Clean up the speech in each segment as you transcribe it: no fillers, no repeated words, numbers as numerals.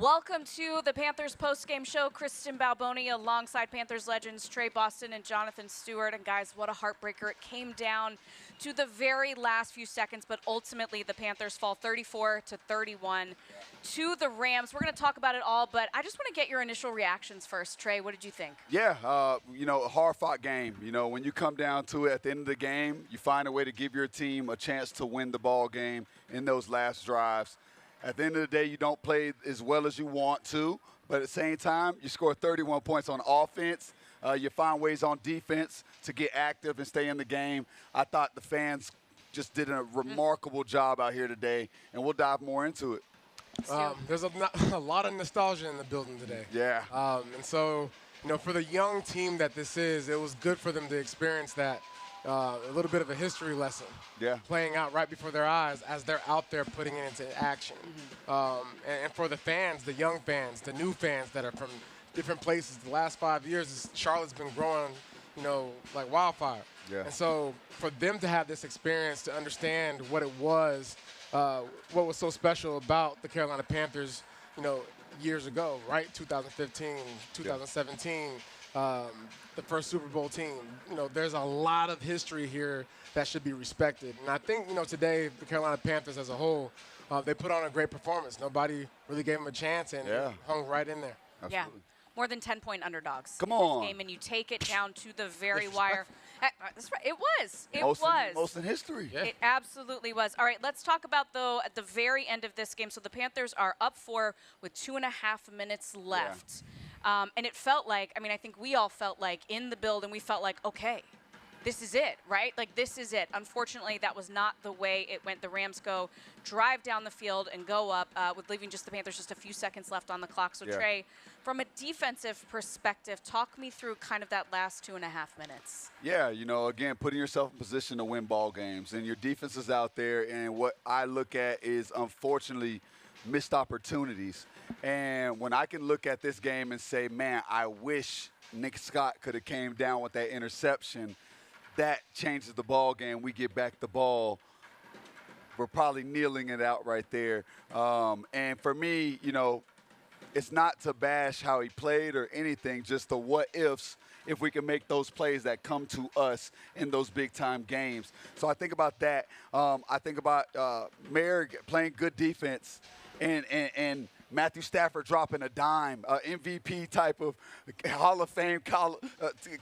Welcome to the Panthers post-game show. Kristen Balboni alongside Panthers legends Trey Boston and Jonathan Stewart. And guys, what a heartbreaker. It came down to the very last few seconds, but ultimately the Panthers fall 34-31 to the Rams. We're going to talk about it all, but I just want to get your initial reactions first. Trey, what did you think? Yeah, a hard-fought game. When you come down to it at the end of the game, you find a way to give your team a chance to win the ball game in those last drives. At the end of the day, you don't play as well as you want to, but at the same time, you score 31 points on offense. You find ways on defense to get active and stay in the game. I thought the fans just did a remarkable job out here today, and we'll dive more into it. There's a lot of nostalgia in the building today. Yeah. And so, for the young team that this is, it was good for them to experience that. A little bit of a history lesson playing out right before their eyes as they're out there putting it into action. And for the fans, the young fans, the new fans that are from different places, the last 5 years, Charlotte's been growing, like wildfire. Yeah. And so for them to have this experience, to understand what it was, what was so special about the Carolina Panthers, years ago, right? 2015, 2017. The first Super Bowl team. There's a lot of history here that should be respected. And I think, today, the Carolina Panthers as a whole, they put on a great performance. Nobody really gave them a chance and hung right in there. Absolutely. Yeah, more than 10-point underdogs. Come in on. this game, and you take it down to the very wire. That's right. It was. It most was. Most in history. Yeah. It absolutely was. All right, let's talk about, though, at the very end of this game. So the Panthers are up 4 with 2.5 minutes left. And it felt like, I think we all felt like in the building, we felt like, okay, this is it, right? Like, this is it. Unfortunately, that was not the way it went. The Rams go drive down the field and go up with leaving just the Panthers just a few seconds left on the clock. So, Trey, from a defensive perspective, talk me through kind of that last 2.5 minutes. Yeah, again, putting yourself in position to win ball games. And your defense is out there, and what I look at is, unfortunately, missed opportunities. And when I can look at this game and say, man, I wish Nick Scott could have came down with that interception, that changes the ball game. We get back the ball. We're probably kneeling it out right there. And for me, it's not to bash how he played or anything, just the what-ifs if we can make those plays that come to us in those big-time games. So I think about that. I think about Mayer playing good defense and Matthew Stafford dropping a dime, MVP type of Hall of Fame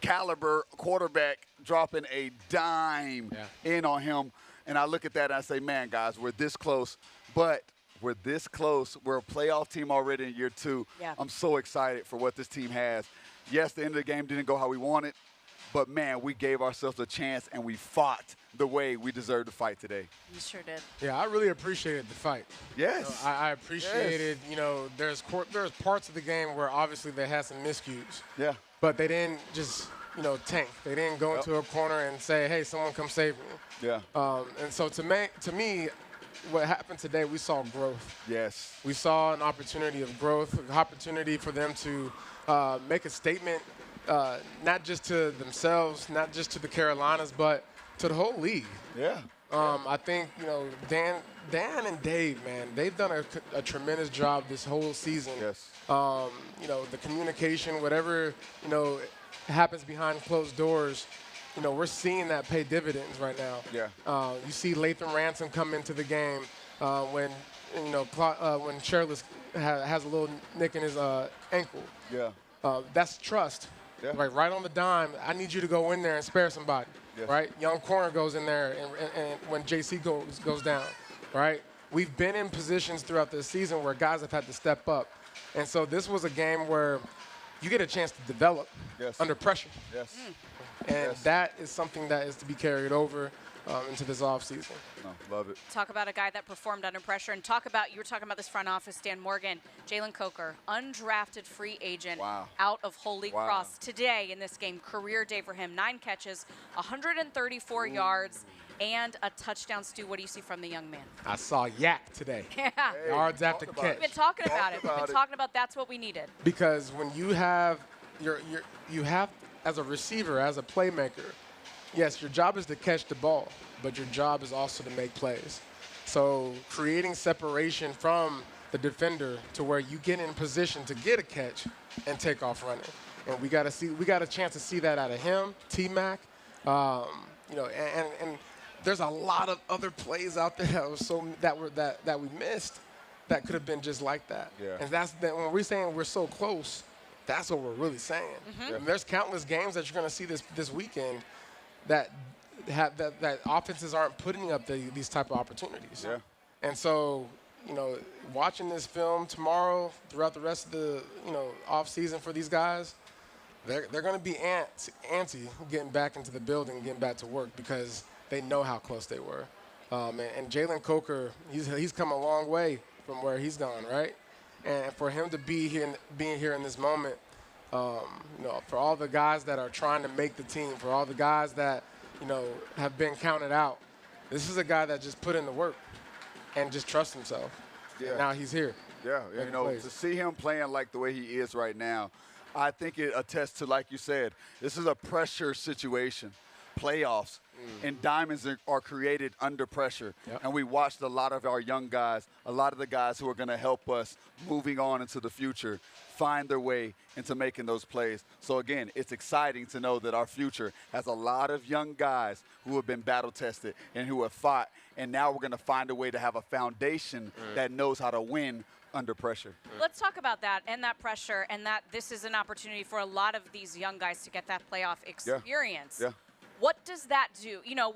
caliber quarterback dropping a dime in on him. And I look at that and I say, man, guys, we're this close. But we're this close. We're a playoff team already in year 2. Yeah. I'm so excited for what this team has. Yes, the end of the game didn't go how we wanted. But, man, we gave ourselves a chance and we fought the way we deserved to fight today. You sure did. Yeah, I really appreciated the fight. Yes. I appreciated, there's parts of the game where obviously they had some miscues. Yeah. But they didn't just, tank. They didn't go into a corner and say, hey, someone come save me. Yeah. And so to me, what happened today, we saw growth. Yes. We saw an opportunity of growth, an opportunity for them to make a statement, not just to themselves, not just to the Carolinas, but to the whole league. Yeah. I think, Dan and Dave, man, they've done a tremendous job this whole season. Yes. The communication, whatever, happens behind closed doors, we're seeing that pay dividends right now. Yeah. You see Latham Ransom come into the game when Sherless has a little nick in his ankle. Yeah. That's trust. Yeah. Right on the dime, I need you to go in there and spare somebody. Yes. Right? Young corner goes in there and when JC goes down. Right? We've been in positions throughout the season where guys have had to step up. And so this was a game where you get a chance to develop under pressure. Yes. And that is something that is to be carried over into this offseason. No, love it. Talk about a guy that performed under pressure, and you were talking about this front office, Dan Morgan, Jaylen Coker, undrafted free agent out of Holy Cross today in this game. Career day for him, 9 catches, 134 yards, and a touchdown. Stu, what do you see from the young man? I saw Yak today. Yeah. Hey, yards after catch. We've been talking about it. We've been talking about that's what we needed. Because when you have you have as a receiver, as a playmaker, yes, your job is to catch the ball, but your job is also to make plays. So creating separation from the defender to where you get in position to get a catch and take off running. And we got a chance to see that out of him, T-Mac. You know, and there's a lot of other plays out there that we missed that could have been just like that. Yeah. And when we're saying we're so close, that's what we're really saying. Mm-hmm. And there's countless games that you're going to see this weekend that offenses aren't putting up these type of opportunities. Yeah. And so, you know, watching this film tomorrow, throughout the rest of the, you know, off season for these guys, they're going to be antsy getting back into the building, getting back to work because they know how close they were. And Jaylen Coker, he's come a long way from where he's gone, right? And for him to being here in this moment, you know, for all the guys that are trying to make the team, for all the guys that, you know, have been counted out, this is a guy that just put in the work and just trusts himself. Yeah. And now he's here. Yeah, you know, to see him playing like the way he is right now, I think it attests to, like you said, this is a pressure situation. Playoffs and diamonds are created under pressure. Yep. And we watched a lot of our young guys, a lot of the guys who are going to help us moving on into the future, find their way into making those plays. So, again, it's exciting to know that our future has a lot of young guys who have been battle-tested and who have fought. And now we're going to find a way to have a foundation that knows how to win under pressure. Let's talk about that and that pressure and that this is an opportunity for a lot of these young guys to get that playoff experience. Yeah. What does that do? You know,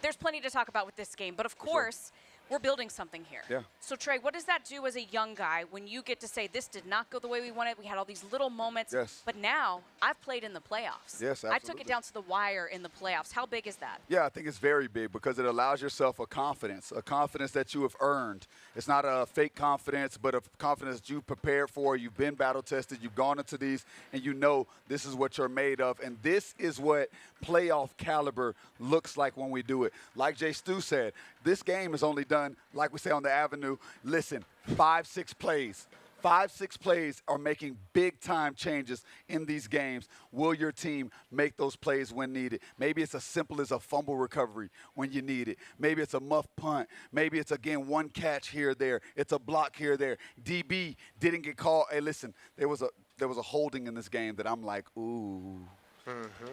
there's plenty to talk about with this game, but of course, we're building something here. Yeah. So, Trey, what does that do as a young guy when you get to say, this did not go the way we wanted, we had all these little moments, Yes. but now I've played in the playoffs. Yes, I took absolutely. it down to the wire in the playoffs. How big is that? Yeah, I think it's very big because it allows yourself a confidence that you have earned. It's not a fake confidence, but a confidence that you prepared for. You've been battle-tested. You've gone into these, and you know this is what you're made of. And this is what playoff caliber looks like when we do it. Like Jay Stu said, this game is only done, like we say on the Avenue, listen, 5-6 plays. 5-6 plays are making big-time changes in these games. Will your team make those plays when needed? Maybe it's as simple as a fumble recovery when you need it. Maybe it's a muff punt. Maybe it's, again, one catch here or there. It's a block here or there. DB didn't get called. Hey, listen, there was a holding in this game that I'm like, ooh. Mm-hmm.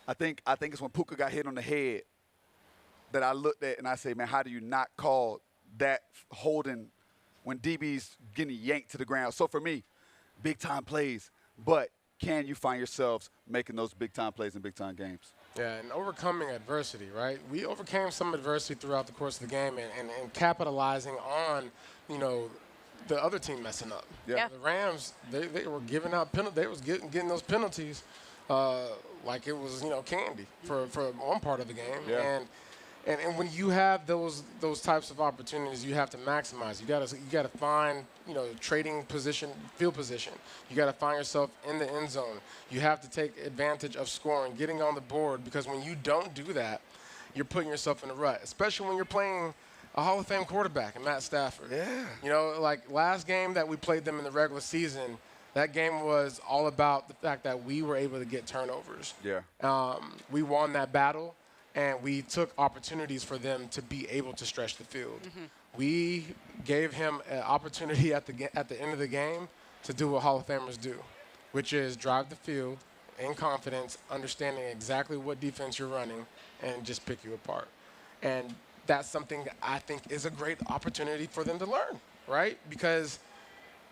I think it's when Puka got hit on the head that I looked at and I say, man, how do you not call that holding when DB's getting yanked to the ground? So for me, big-time plays, but can you find yourselves making those big-time plays in big-time games? Yeah, and overcoming adversity, right? We overcame some adversity throughout the course of the game and capitalizing on, you know, the other team messing up. Yeah. The Rams, they were giving out penalties. They was getting those penalties like it was, you know, candy for one part of the game. Yeah. And when you have those types of opportunities, you have to maximize. You gotta find, you know, trading position, field position. You gotta find yourself in the end zone. You have to take advantage of scoring, getting on the board, because when you don't do that, you're putting yourself in a rut, especially when you're playing a Hall of Fame quarterback in Matt Stafford. Yeah. You know, like last game that we played them in the regular season, that game was all about the fact that we were able to get turnovers. Yeah. We won that battle, and we took opportunities for them to be able to stretch the field. Mm-hmm. We gave him an opportunity at the end of the game to do what Hall of Famers do, which is drive the field in confidence, understanding exactly what defense you're running, and just pick you apart. And that's something that I think is a great opportunity for them to learn, right? Because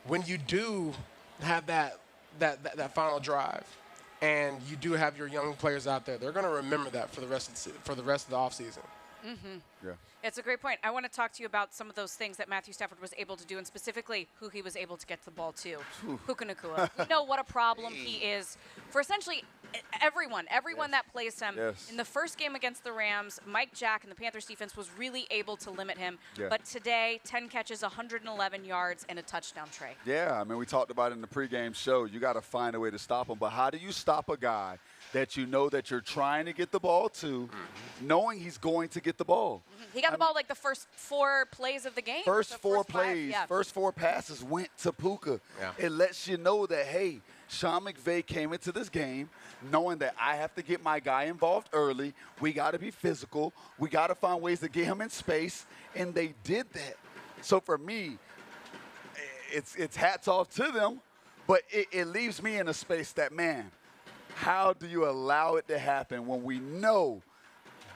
when you do have that final drive, and you do have your young players out there, they're going to remember that for the rest of the offseason. Mm-hmm. Yeah. It's a great point. I want to talk to you about some of those things that Matthew Stafford was able to do, and specifically who he was able to get the ball to. Puka Nacua. We know what a problem he is for essentially everyone that plays him. Yes. In the first game against the Rams, Mike Jack and the Panthers defense was really able to limit him. Yeah. But today, 10 catches, 111 yards, and a touchdown, Trey. Yeah, I mean, we talked about it in the pregame show. You got to find a way to stop him. But how do you stop a guy that you know that you're trying to get the ball to, knowing he's going to get the ball? He got the ball like the first 4 plays of the game. First The 4 first five, plays, yeah. first 4 passes went to Puka. Yeah. It lets you know that, hey, Sean McVay came into this game knowing that I have to get my guy involved early. We got to be physical. We got to find ways to get him in space, and they did that. So for me, it's hats off to them, but it leaves me in a space that, man, how do you allow it to happen when we know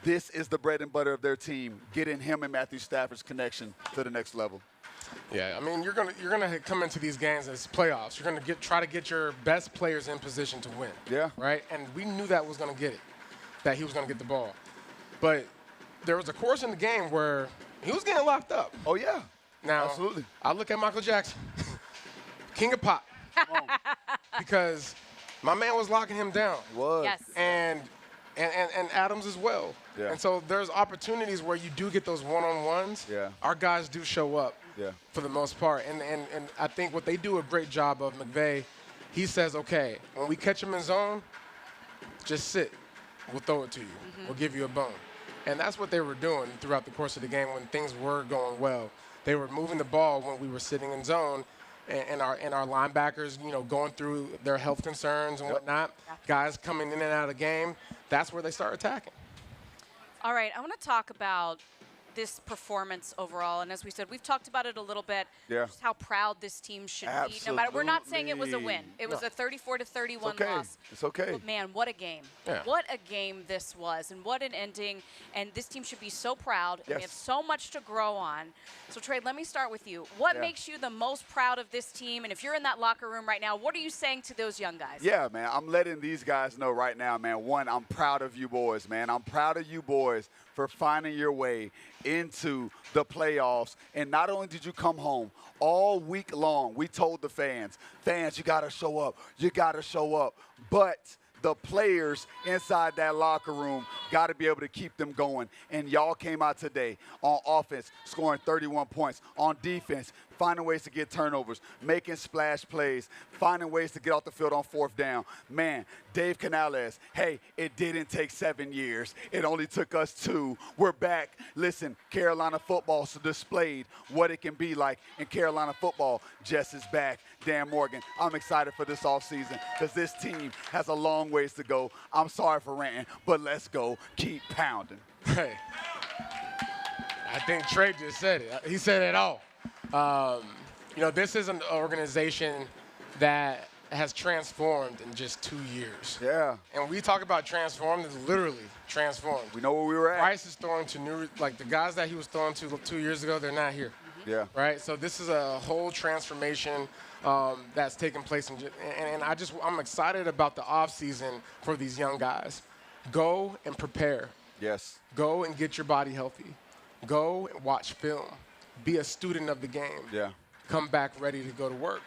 this is the bread and butter of their team, getting him and Matthew Stafford's connection to the next level? Yeah, I mean, you're gonna come into these games as playoffs. You're gonna try to get your best players in position to win. Yeah. Right. And we knew that was gonna get it, that he was gonna get the ball. But there was a course in the game where he was getting locked up. Oh yeah. Now, absolutely. I look at Michael Jackson, king of pop, because my man was locking him down. He was. Yes. And Adams as well. Yeah. And so there's opportunities where you do get those one-on-ones. Yeah. Our guys do show up. Yeah. For the most part. And I think what they do a great job of, McVay, he says, okay, when we catch him in zone, just sit. We'll throw it to you. We'll give you a bone. And that's what they were doing throughout the course of the game when things were going well. They were moving the ball when we were sitting in zone, and our linebackers, going through their health concerns and whatnot. Guys coming in and out of the game, that's where they start attacking. All right, I want to talk about this performance overall, and as we said, we've talked about it a little bit. Yeah. Just how proud this team should Absolutely. be. No matter, we're not saying it was a win. It was a 34-31 loss. It's okay. But man, what a game! Yeah. What a game this was, and what an ending! And this team should be so proud. And we have Yes. so much to grow on. So Trey, let me start with you. What Yeah. makes you the most proud of this team? And if you're in that locker room right now, what are you saying to those young guys? Yeah, man, I'm letting these guys know right now, man. One, I'm proud of you boys, man. I'm proud of you boys for finding your way into the playoffs. And not only did you come home, all week long, we told the fans, you got to show up. You got to show up. But the players inside that locker room got to be able to keep them going. And y'all came out today on offense, scoring 31 points. On defense, finding ways to get turnovers, making splash plays, finding ways to get off the field on fourth down. Man, Dave Canales, hey, it didn't take 7 years. It only took us 2. We're back. Listen, Carolina football displayed what it can be like in Carolina football. Jess is back. Dan Morgan, I'm excited for this offseason because this team has a long ways to go. I'm sorry for ranting, but let's go. Keep pounding. Hey, I think Trey just said it. He said it all. This is an organization that has transformed in just 2 years. Yeah. And we talk about transformed, it's literally transformed. We know where we were at. Price is throwing to the guys that he was throwing to 2 years ago, they're not here. Yeah. Right? So this is a whole transformation that's taking place. I'm excited about the offseason for these young guys. Go and prepare. Yes. Go and get your body healthy. Go and watch film. Be a student of the game. Yeah. Come back ready to go to work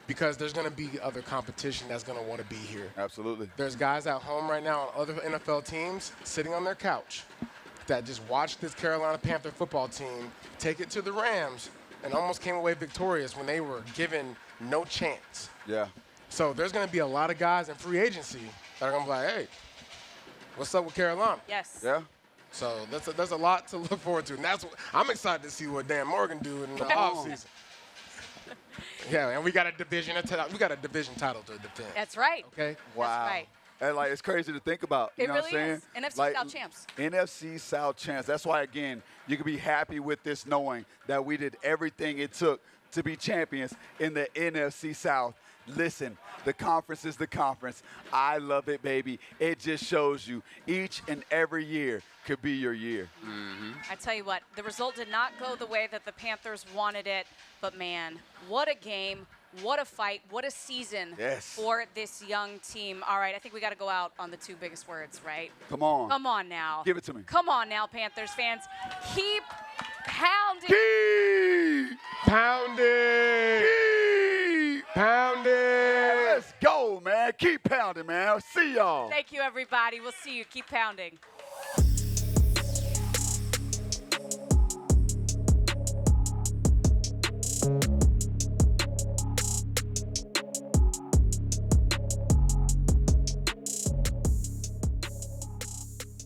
because there's going to be other competition that's going to want to be here. Absolutely. There's guys at home right now on other NFL teams sitting on their couch that just watched this Carolina Panther football team take it to the Rams and almost came away victorious when they were given no chance. Yeah. So there's going to be a lot of guys in free agency that are going to be like, hey, what's up with Carolina? Yes. Yeah. So there's a lot to look forward to. And I'm excited to see what Dan Morgan do in the offseason. Yeah, and we got a division title to defend. That's right. Okay. Wow. That's right. And it's crazy to think about. You It know really what I'm saying? is. NFC South champs. NFC South champs. That's why, again, you can be happy with this knowing that we did everything it took to be champions in the NFC South. Listen, the conference is the conference. I love it, baby. It just shows you each and every year could be your year. I tell you what, the result did not go the way that the Panthers wanted it, but man, what a game, what a fight, what a season for this young team. All right, I think we got to go out on the 2 biggest words, right? Come on. Come on now. Give it to me. Come on now, Panthers fans. Keep pounding. Keep Pounding. Pounding. Let's go, man. Keep pounding, man. See y'all. Thank you, everybody. We'll see you. Keep pounding.